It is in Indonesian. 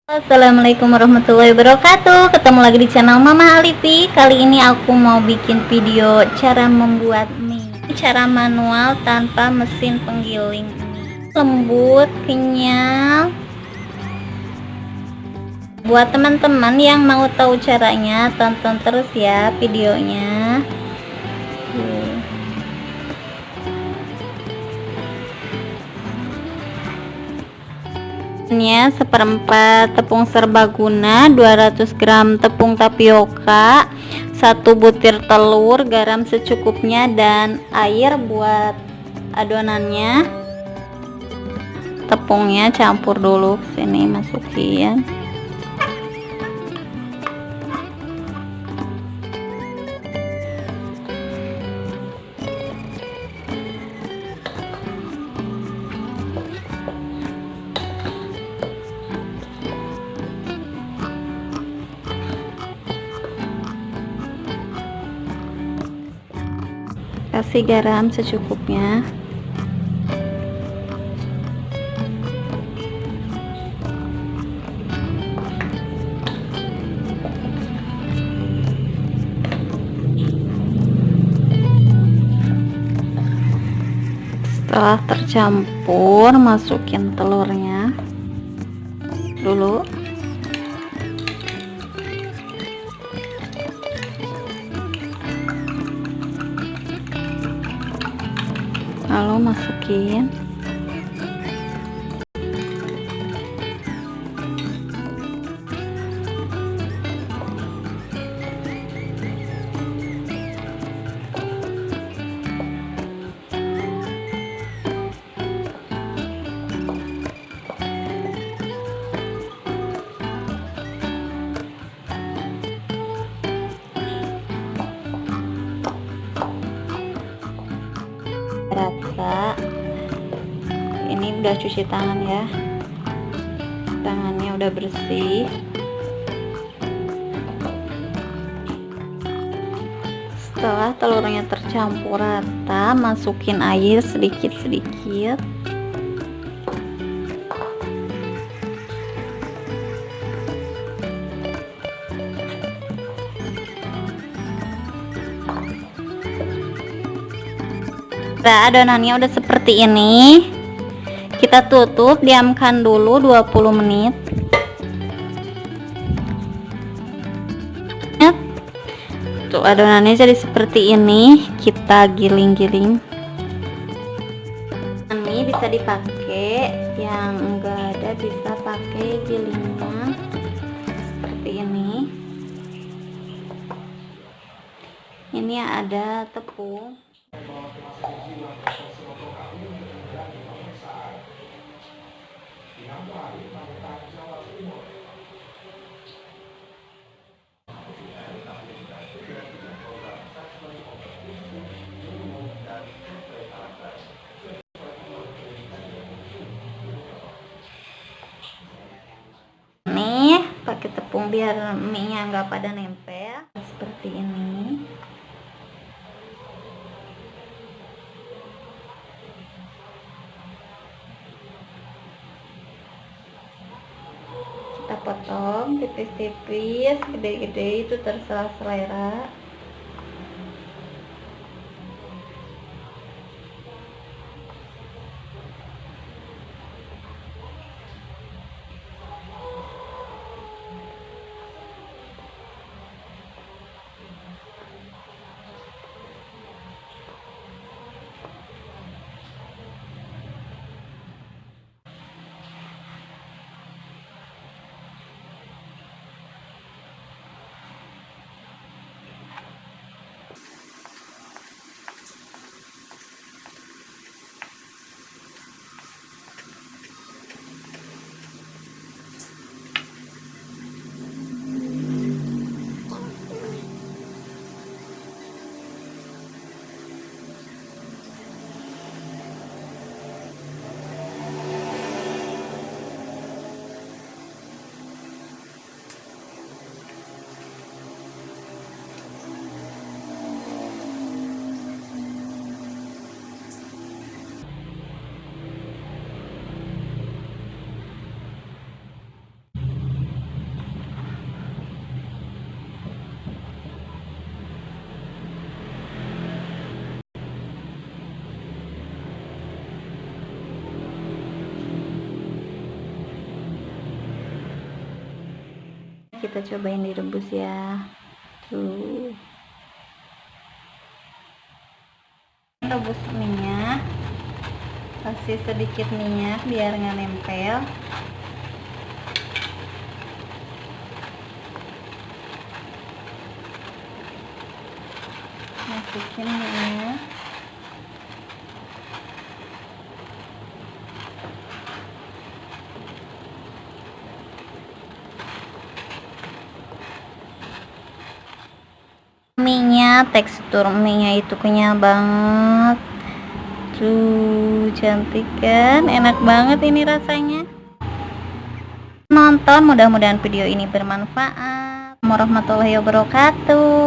Assalamualaikum warahmatullahi wabarakatuh. Ketemu lagi di channel Mama Alifi. Kali ini aku mau bikin video cara membuat mie, cara manual tanpa mesin penggiling. Lembut, kenyal. Buat teman-teman yang mau tahu caranya, tonton terus ya videonya. Ini seperempat tepung serbaguna, 200 gram tepung tapioka, 1 butir telur, garam secukupnya, dan air buat adonannya. Tepungnya campur dulu ke sini, masukin. Kasih garam secukupnya. Setelah tercampur, masukin telurnya dulu. Lalu masukin rata. Ini udah cuci tangan ya, tangannya udah bersih. Setelah telurnya tercampur rata, masukin air sedikit-sedikit. Nah, adonannya udah seperti ini. Kita tutup, diamkan dulu 20 menit. Tuh, adonannya jadi seperti ini. Kita giling-giling. Ini bisa dipakai, yang enggak ada bisa pakai gilingan seperti ini. Ini ada tepung. Nih, pakai tepung biar mie-nya nggak pada nempel. Seperti ini. Kita potong tipis-tipis, gede-gede, itu terserah selera. Kita cobain direbus ya. Tuh. Rebus minyak, kasih sedikit minyak biar nggak nempel. Masukin minyak. Mie-nya, tekstur mie-nya itu kenyal banget. Tuh, cantik kan? Enak banget ini rasanya. Nonton, mudah-mudahan video ini bermanfaat. Warahmatullahi wabarakatuh.